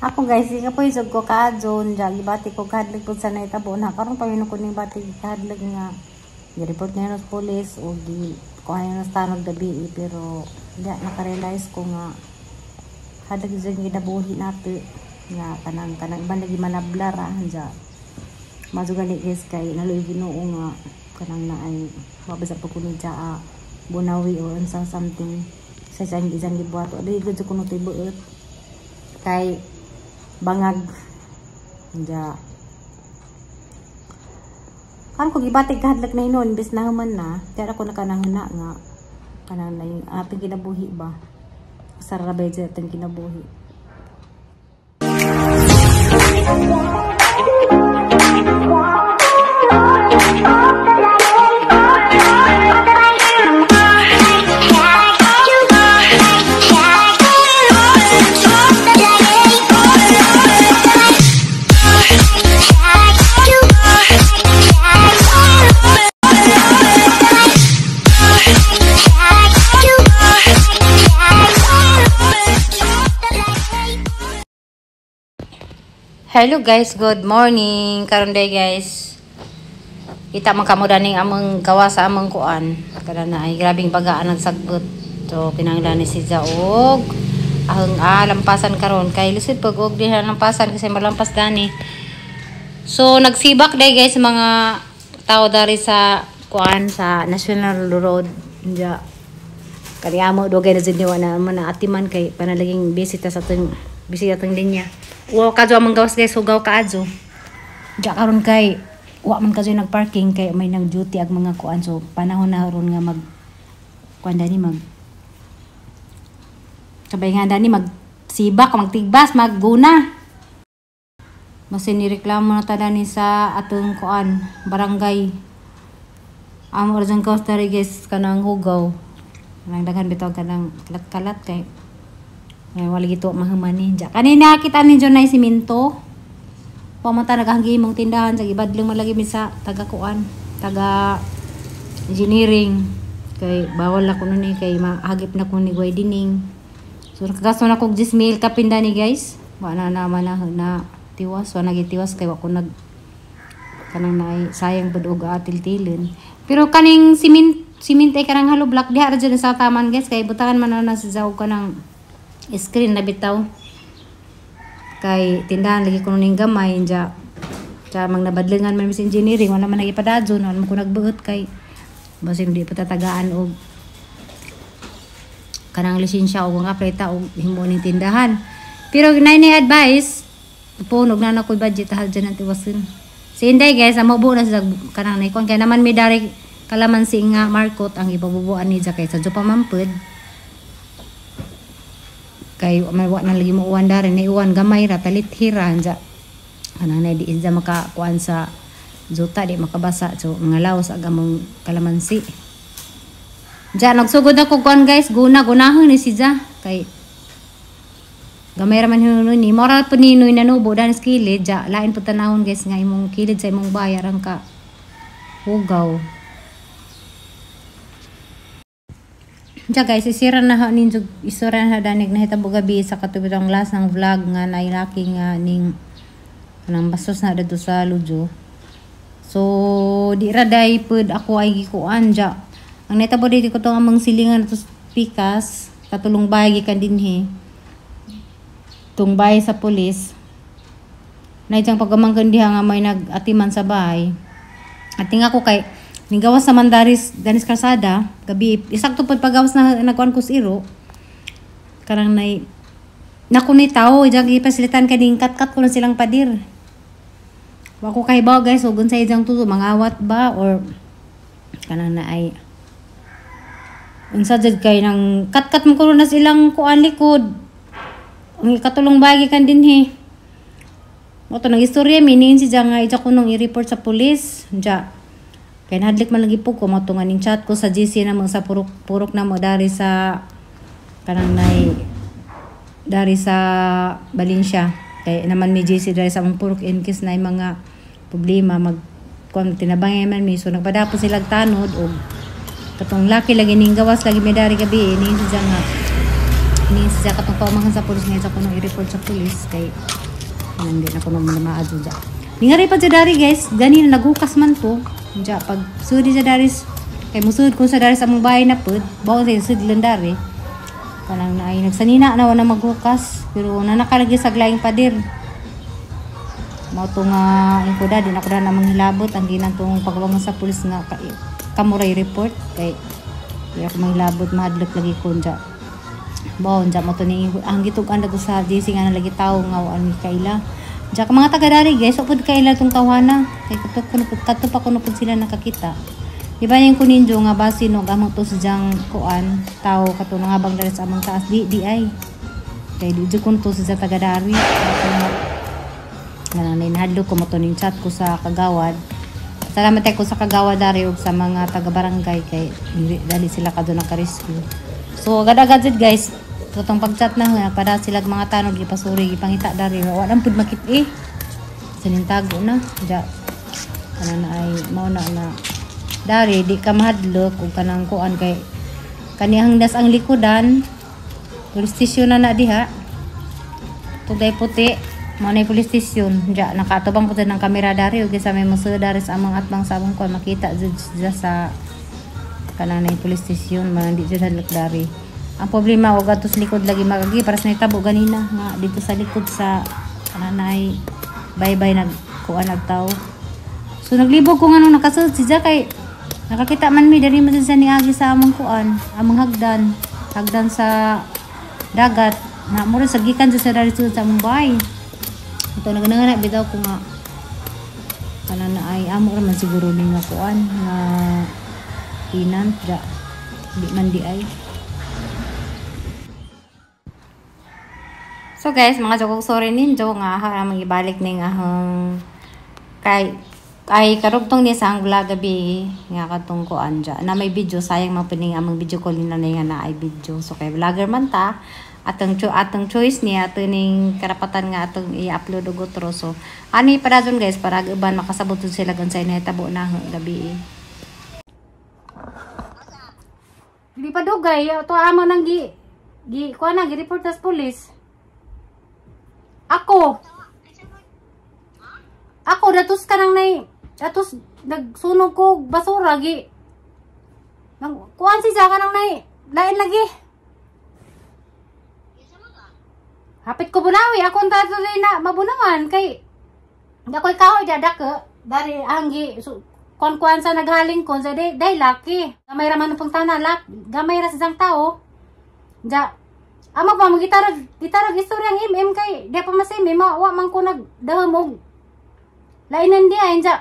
Ako guys, nga po isog ko kaadyon, dyan, ibati ko kahadlag po sa naitabo na. Karong pamino ko ning bati kahadlag nga. I-report na yun sa police o kung ano na tanong gabi pero hindi, nakarealize ko nga hadlag dyan ginabuhi natin nga kanang iban lagi manablar dyan. Mazugali guys kay naloy Ginoo nga kanang na ay mabasa po kuno dyan bunawi o unsa something sa isang gibuhat o di gud kuno tibuot kay bangag dyan. Kan ko gibatig kahadlak na inon bis na human na kaya ako nakanahuna nga kanang na yung ating kinabuhi ba sarabay dyan ating kinabuhi. Hello guys, good morning. Karon day guys. Kita man kamo daning among gawa sa among kuan. Kada na ay grabing bagaan ang sagbot. So kinahanglan ni si Jaog. Ahong lampasan karon kay lisod pag og diha lampasan kasi malampas dani. So nagsibak day guys mga tao dari sa kuan sa National Road. Diya. Kani amo dugay na jud na man atiman kay panalaging bisita sa tong linya. Wa kadyo among gawas guys, hugaw kaadyo. Diya karon kay wa man kadyo nagparking kay may nang duty ag mga kuan so panahon na ron nga mag kuan dani mag sabay nga dani mag sibak magtigbas magguna. Masin nireklamo na ta dani sa atong kuan barangay. Amo ra gawas tari guys kanang hugaw. Nang daghan bitaw kanang kalat-kalat kay wala gito mahumani dyan. Kanina kita ninyo na siminto. Pamata nagahanggi mong tindahan. Sa ibadling malagi sa taga-kuan. Taga-engineering. Kay bawal na ko nun kay mahagip na ko ni Guay Dining. So nakagasto na kong 10,000 kapinda ni guys. Wala na naman na tiwas. Wala nagitiwas kay wako nag kanang na sayang budog atil-tilin. Pero kaning simint ay kanang halo black. Diha ra dyan sa taman guys. Kay butakan man na sa zaw ka ng screen na bitaw kay tindahan lagi kuno ning gamay dya mang nabadlengan man sa engineering wala man nagipadadyon wala man ko nagbuot kay basin di pa tatagaan og kanang lisensya og nga pleta og himo ning tindahan pero ni advice punog na ko budget hal dyan ang tiwasin si Inday guys amo buo na sa kanang naikon kay naman may dari kalamansi nga markot ang ipabubuan ni dya kay sa Jopa Mampud kay may wa na lagi mo uwan dari na iwan gamay ra talit hiran ja ana na di isa makakuan sa juta di makabasa so ngalaw sa agamong kalamansi ja nagsugod ako kuan guys gunahon ni si ja kay gamay ra man hinunoy ni moral paninoy nanubo dan skilid ja lain pud tanahon guys nga imong kilid sa imong bayaran ka hugaw. Diya guys, isira na ninyo isura na danig na hitabo gabi sa katubitang last ng vlog nga na ilaki nga ning anang bastos na dito sa Lujo. So, di raday pud ako ay gikuan diya. Ang netabo dito ko tong among silingan to pikas, katulong bahay gikan dinhi. Tung bahay sa pulis. Na ijang pagamanggan diha nga may nag-atiman sa bahay. Ating ako kay gawas sa Mandaris Danis Kalsada gabi isakto pud pagawas na nagkuan ko iro karang nay nakuni tao ijang gipasilitan kaning kat-kat ko na silang padir wa ko kay baw guys ug unsay ijang tuto mangawat ba or kanang na ay unsa jud kay nang kat-kat mo ko na silang kuan likod ang katulong bagi kan dinhi mo to nang istorya minin si jang ija ko nung i-report sa pulis ja kaya nahadlik man lagi po ko matungan ning chat ko sa GC na mga sa purok na mo dari sa kanang nay dari sa Valencia kay naman may GC dari sa mong purok in case na mga problema mag kung tinabangay man mi so nagpadapo sila tanod og katong laki lagi ning gawas lagi may dari gabi ni siya nga Ni siya katong paumangan sa pulis ngayon sa kuno i-report sa pulis kay hindi na kuno maadto dya. Ningari pa siya dari guys, gani na naghukas man to. Dya pag sudi siya dari kay musud kun sa dari sa mong bahay na pud, bawo sa sud landari. Kanang naay nagsanina na wala maghukas pero nanakalagi sa glaing padir. Mao to nga inkuda din ako na manghilabot ang ginantong pagbangon sa pulis nga kamuray report kay di ako manghilabot mahadlok lagi ko dya. Bawo dya mo to ni ang gitugan na to sa JC nga lagi tao nga ani kaila. Dya ka mga taga dari guys, upod kaila tong kawana kay kato pa kuno pud sila nakakita. Iba yung kuninjo nga base no gamong to sa jang kuan tao kato nga habang dari sa among taas di ay kay di kun to sa taga dari nanay nahadlo ko mo to ning chat ko sa kagawad. Salamat ko sa kagawad dari ug sa mga taga barangay kay dali sila kadto naka-rescue. So agad-agad jud guys katong pag-chat na nga para sila mga tanod gipasuri gipangita dari wa lang pud makit sinintago na ja kana na ay mao na dari di ka mahadlok ug kanang kuan kay kanihang das ang likodan police station na diha tuday puti mo na police station ja nakatubang pud ng kamera dari ug sa may musud dari sa among atbang sa among kuan makita jud sa kanang police station man di jud hadlok dari. Ang problema og atos likod lagi magagi para sa nitabo ganina nga dito sa likod sa kananay bye-bye nag kuan nagtaw. So naglibog ko nganong nakasud si kay nakakita man mi diri man sa niagi sa among kuan, among hagdan sa dagat. Na mura sa gikan sa dari sa among bahay. Ito nagnangana bitaw ko nga kana na ay amo ra man siguro ni nga kuan nga tinan da di man di ay. So guys, mga jokog sorry ninjo nga harang ibalik ning ahong kay karugtong ni sa ang vlog gabi nga katong kuan dya na may video sayang mapining among video call ni nanay nga na ay video. So kay vlogger man ta atong choice niya ato ning karapatan nga atong i-upload og otro. So ani para dun guys para uban makasabot sila gansay na tabo na gabi. Dili pa dugay to amo nang gi kuan na gi-report sa police. Ako datos ka nang datos nagsunog ko basura gi nang kuan si ka nang lain lagi hapit ko bunawi ako tato na mabunawan kay dakoy kahoy dadaka dari anggi kuan sa naghaling ko sa day laki gamay ra man pang tanalak gamay ra sa isang tao ja amo pa gitarag istorya ang kay di pa masimi wa man ko nagdahom og lainan di ay ja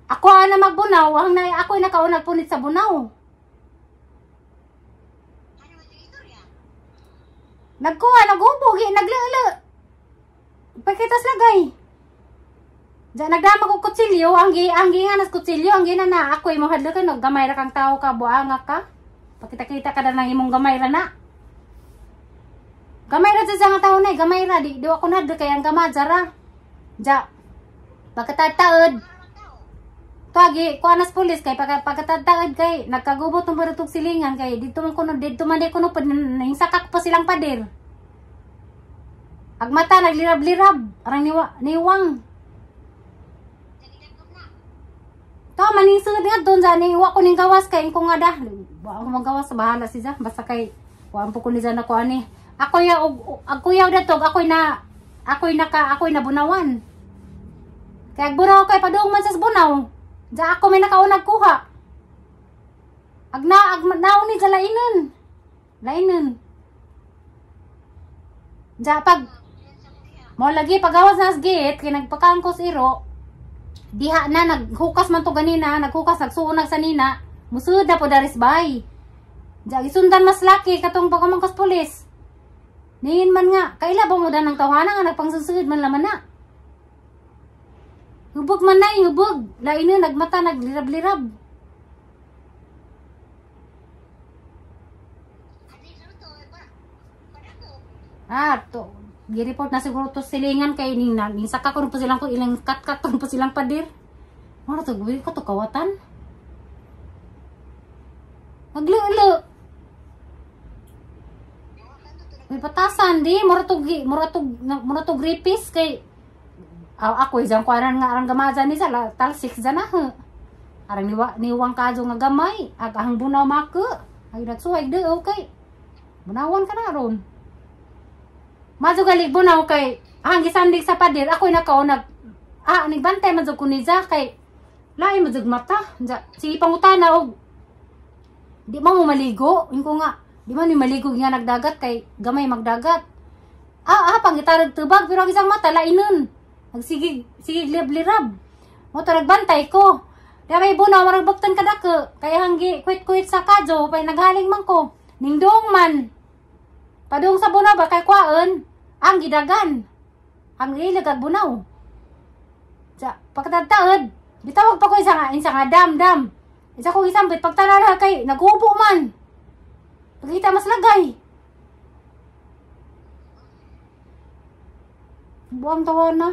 ako na magbunaw ang ako nakaunag punit sa bunaw nagkuha nagubugi naglala pagkitas lagay ja nagdama ko kutsilyo ang nga nas kutsilyo ang ginana ako imo hadlo ka gamay ra kang tao ka buanga ka pakita-kita ka na imong gamay ra na gamay ra sa nga tao na gamay ra di ako na kay ang gamadzara ja pagkatataod pagi kuanas pulis kay pagkatataod kay nagkagubot ng barutog silingan kay dito man di kuno nahinsakak pa silang pader agmata naglirab-lirab arang niwang to maningsud nga doon sa wa ko ning gawas kay ko nga dah wa ko magawas sa bahala siya basta kay kuan po ko ni na ko ani ako yaw datog ako'y na bunawan. Kaya bunaw kay padung man sa bunaw. Diya ako may nakaunag kuha. Agnaon ni sa lainan. Diya pag mo lagi pagawas na sa gate kay nagpakangkos iro. Diha na naghukas man to ganina, nagsuunag sa nina. Musud na po daris bay. Diya isundan mas laki katong pagkamangkos pulis. Niin man nga, kaila ba mo da ng tawanan nga nagpangsusud man laman na. Hubog man na, hubog. Lain na, nagmata, naglirab-lirab. To. Gi-report na siguro to silingan kay ning saka ko po silang ko ilang kat-kat po silang padir. Ano to, gawin ko to kawatan. Maglulo. may patasan di muratog ripis kay ako isang kuanan nga arang gamaza ni sa talsik dana he. Arang niwang kajo nga gamay agahang bunaw make. Ay nagsuway de okay. Bunawan ka na ron. Majo galig bunaw kay hanggi sandig sa pader ako nakaunag nagbantay man jud ko ni Za kay lain man jud mata. Sige pangutana og di man mo maligo. Inko nga di man ni maligo nga nagdagat kay gamay magdagat. Pangitarag tubag pero ang isang mata lainon. Sige liblirab. Mo tarag bantay ko. Dami bunaw marag baktan kadake kay hanggi kuit sa kajo pay naghaling man ko. Ningdong man. Padung sa bunaw ba kay kwaen ang gidagan. Ang ilagag bunaw. Sa pagkatataod, bitawag pa ko isa nga dam. Isa ko isambit pagtanara kay naghubo man. Pagkita mas lagay. Buang tawa na.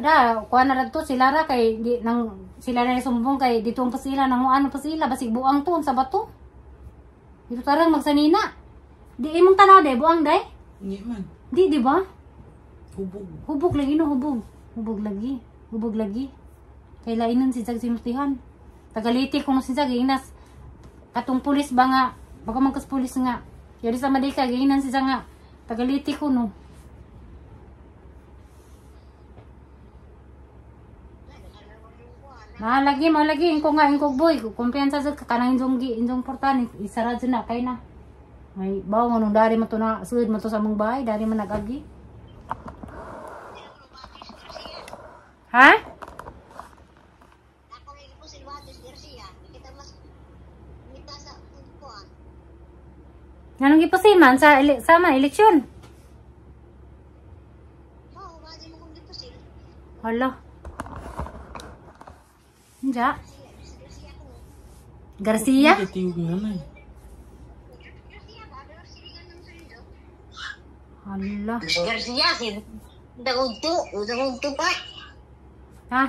Kada kuha na to sila ra kay sila na sumbong kay ditong pasila nang ano pasila basig buang to sa bato. Dito tarang magsanina. Di imong tanaw day buang day? Hindi man. Di ba? Hubog. Hubog lagi no hubog. Hubog lagi. Kay lainon si Jag simutihan. Tagaliti kung si Jag inas katong pulis ba nga baka magkas pulis nga. Yari sa Madika giinan si Jag nga tagaliti ko no. Malagi ingko boy kumpiyansa sa kanang injong portan isara jud na kay na may bawo nung dari man to na sud man to sa mong bahay dari man nagagi ha ako ni po Silvatos Garcia kita mas mita sa kuan nganong giposiman sa sama eleksyon mo wagi mo kung giposil hala Enggak. Garcia? Allah. Garcia sih. Udah pa.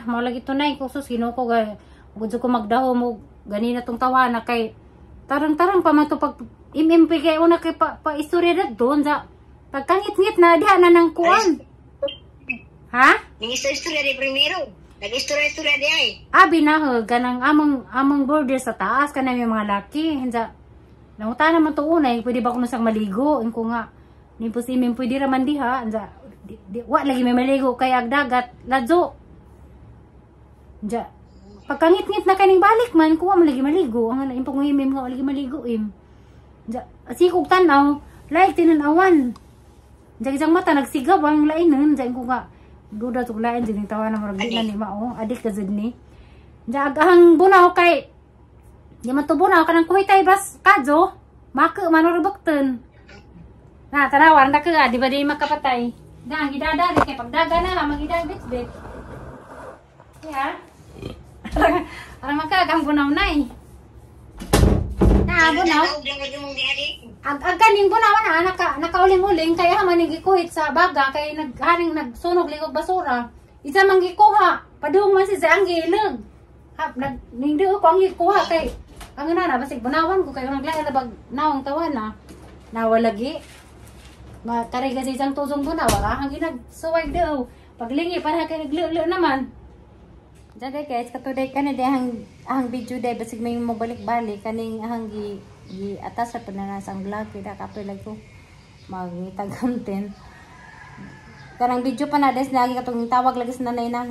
Mau lagi tunay khusus ginuko ga. Gusto ko magdaho mo ganina tong tawana kay tarang-tarang pa man to pag kay una kay pa istorya na doon sa pagkangit-ngit na diha na nang kuan. Ha? Ning istorya di primero. Nag-istorya di ay. Binahog ganang amang border sa taas kanang may mga laki. Hinsa nanguta naman to unay, pwede ba kuno sang maligo? Inko nga ni posimin pwede ra man diha. Hinsa wa lagi may maligo kay agdagat ladyo. Hinsa pagkangit-ngit na kaning balik man kuha man lagi maligo. Ang impong himim nga lagi maligo im. Hinsa sikog tanaw, like tinanawan. Hinsa isang mata nagsigab ang lainon. Hinsa inko nga duda to lain din tawa na marag na ni mao adik ka jud ni jagahang bunaw kay di man to bunaw kanang kumitay bas kadyo make manurubakten na tanawan na ka di ba di makapatay da gidada kay pagdaga na lang magida bit ya ara makagang bunaw nay bunaw Agkaning bunaw na nakauling-uling kaya man gikuhit sa baga kay nagharing nagsunog ligog basura. Isa man gikuha, padung man si ang gilag. Ningdi ko ang gikuha kay ang na basig bunawan ko kay naglaya na bag nawang tawan na. Nawalagi. Karega sa isang tuzong bunaw ang ginagsuwag daw. Paglingi para kay naglulo naman. Dagay guys, katuday ka na ang video day basig may mo balik-balik kaning ahang gi atas sa pananasang vlog kita kapilag ko magitag content karang video pa na des lagi katong tawag lagi sa nanay na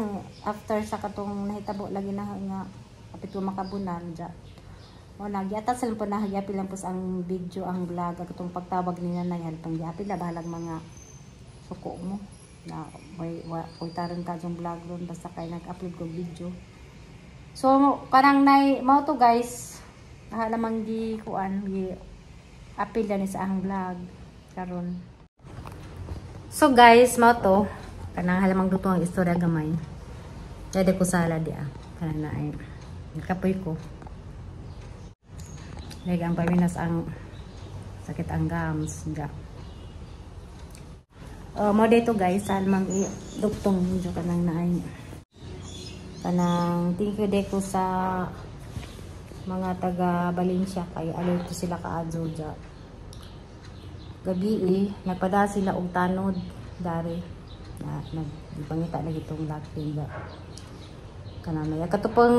after sa katong nahitabo lagi na nga kapit ko makabunan ja o nagi atas lang po na hayapi lang po ang video ang vlog katong pagtawag ni nanay halpang yapi la bahalag mga suko mo na may taron ka yung vlog ron basta kay nag-upload ko video so karang nay mao to guys lamang di kuan gi apil ni sa ahang vlog karon. So guys, mao to kanang halamang duto ang istorya gamay. Dede ko sala di kanang na ay kapoy ko. Leg ang paminas ang sakit ang gums nga. Mo dito guys, halamang duktong medyo kanang na ay kanang thank you de ko sa mga taga Valencia kay alerto sila kaadto dya. Gabi nagpada sila og tanod dari na nagpangita na gitong laki dya. Kanamay katupang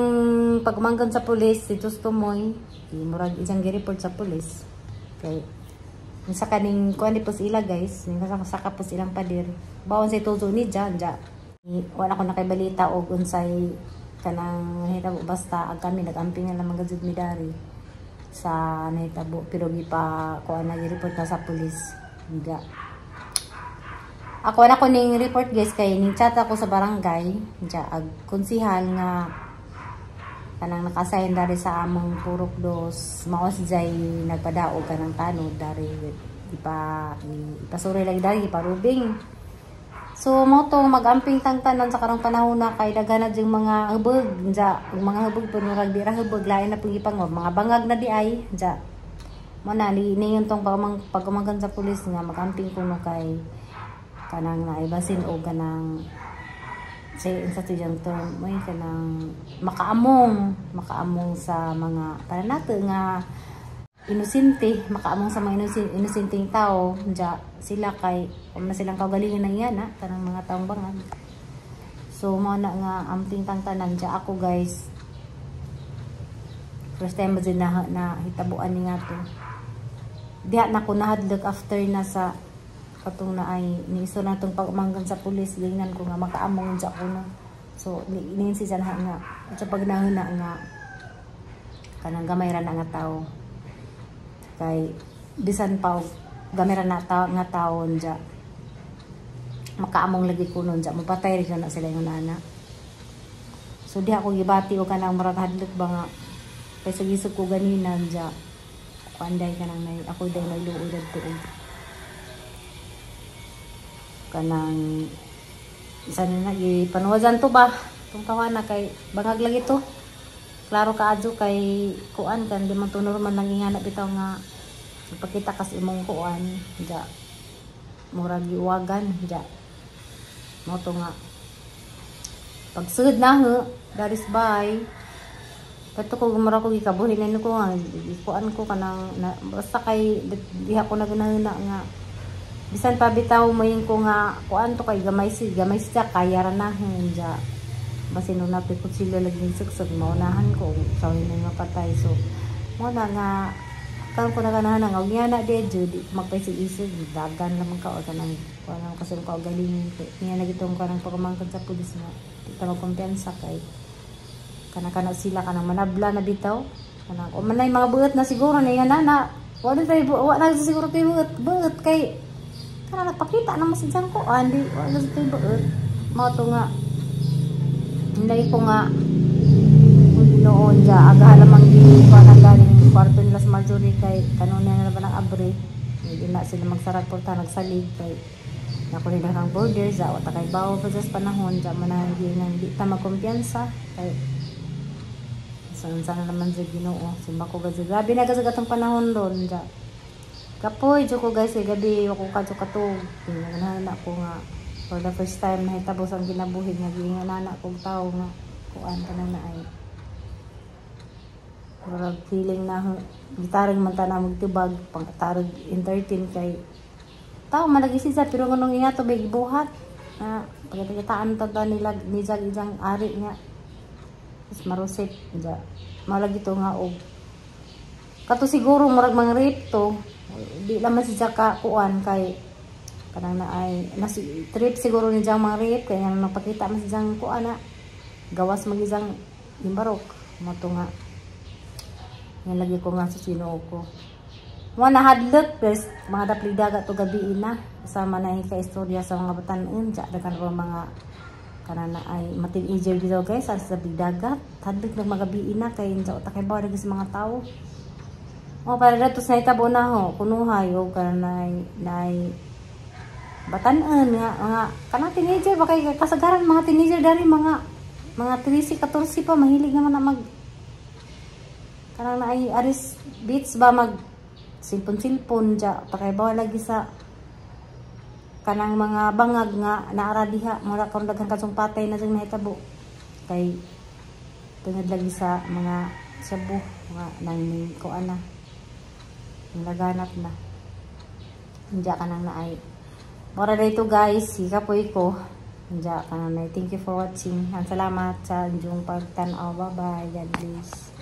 pagmanggan sa pulis si Tustomoy murag isang gi-report sa pulis kay sa kaning kuan di po sila guys ning saka po silang pader bawon sa tuzo ni dyan wala ko nakaibalita og unsay kanang nahitabo basta ag kami nagamping na lamang gud mi dari sa nahitabo pero gi pa kuan na gi-report na sa pulis nga ako na ko ning report guys kay ning chat ako sa barangay dya ag konsihal nga kanang nakasign dari sa among purok dos maos jay nagpadaog kanang tanod dari ipasuri lagi dari iparubing. So mo to magamping tang tanan sa karong panahon na kay daghan na yung mga hubog dya mga hubog pud murag dira hubog lain na pud ipangod mga bangag na di ay dya mo na niingon tong pagumanggan sa pulis nga magamping kuno kay kanang naibasin o kanang say sa tiyang term may kanang makaamong sa mga para nato nga inosente makaamong sa mga inosenteng tao dya sila kay na silang kaugalingon ng yan tanang mga taong bangag. So mo na nga amping tang tanan dya ako guys first time ba na hitabuan ni nga to diha na ko nahadlok after na sa katong na ay niiso na itong pagmanggan sa pulis gingnan ko nga makaamong dya ko na so iniinsi siya na nga sa pagnahuna nga kanang gamay ra na nga tao kay bisan pa gamay ra na nga taon dya makaamong lagi ko nun dya mapatay rin na sila yung nana so di ako gibati o kanang marag hadlok ba nga kay sa gisog ko ganina dya kuanday kanang ako day nagluulad ko kanang isa na ipanuwasan to ba itong tawana kay bangag lagi to klaro ka adyo kay kuan kan di man to normal lang ingana bitaw nga ipakita kas imong kuan dya murag iwagan dya mo to nga pagsud na daris bay kato ko gumara ko gikabuhin ko nga kuan ko kanang basta kay diha ko nagnahuna nga bisan pa bitaw mo yung ko nga kuan to kay gamay siya kaya ra na dya basin nung napikot sila laging suksog maunahan ko sa nga patay so mo na nga kan ko naganahan nga og yana de jud magpaisig-isig dagan lamang ka o kanang kuan kasi ko galing niya na gitong kanang pagmangkon sa pulis nga di ka magkumpiyansa kay kana sila kanang manabla na bitaw kanang o manay mga buot na siguro na yan na wala siguro kay buot kay kana nagpakita na masidyan ko andi wala sa tayo buot mo to nga hindi ko nga noon dya agahalamang ipanaga ng kwarto nila sa Marjorie kay kanuna na ba ng abre hindi na sila magsarat po ta nagsalig kay nakunin na kang borders o takay bawo pa sa panahon dya manahagi nga hindi ta magkumpiyansa kay sana naman sa Ginoo simba ko gazi grabe na gazi gatong panahon doon dya kapoy dyo ko guys gabi ako kadyo katog tingnan na ko nga for the first time na hitabos ang ginabuhin nga gingan na kong tao nga kuan ka na ay murag feeling na gitarang man ta na magtibag pangtarog entertain kay tao malagi siya pero ngunong nga to bay gibuhat pagkatakitaan ta nila nijag ijang ari nga is marusit ja malagi to nga og kato siguro murag mga rape to di naman siya ka kuan kay kanang na ay trip siguro ni jang mga rape kaya nang napakita man siyang kuan na gawas magizang imbarok mo to nga yan lagi ko nga sa Sinoo ko mo nahadlok pes mga daplidaga to gabi na sama na yung kaistorya sa mga batanon dya dagan pa mga kanana ay matin-ager dito guys sa daplidaga hadlok ng mga gabi na kay dya utakay ba sa mga tao o para dito sa itabo na ho kunuhay o kananay batanon nga mga kanang teenager ba kay kasagaran mga teenager dari mga 13, 14 pa mahilig naman na mag kanang na ay aris beats ba mag silpon dya pakay bawa lagi sa kanang mga bangag nga naaradiha mura kung daghang kasong patay na siyang nahitabo kay tungod lagi sa mga Cebu nga nang ko ana. Nalaganap na. Hindi ka nang naay. Mora dito guys, hikapoy ko. Hindi ka nang naay. Thank you for watching. Salamat sa inyong pagtanaw. Bye bye. God bless.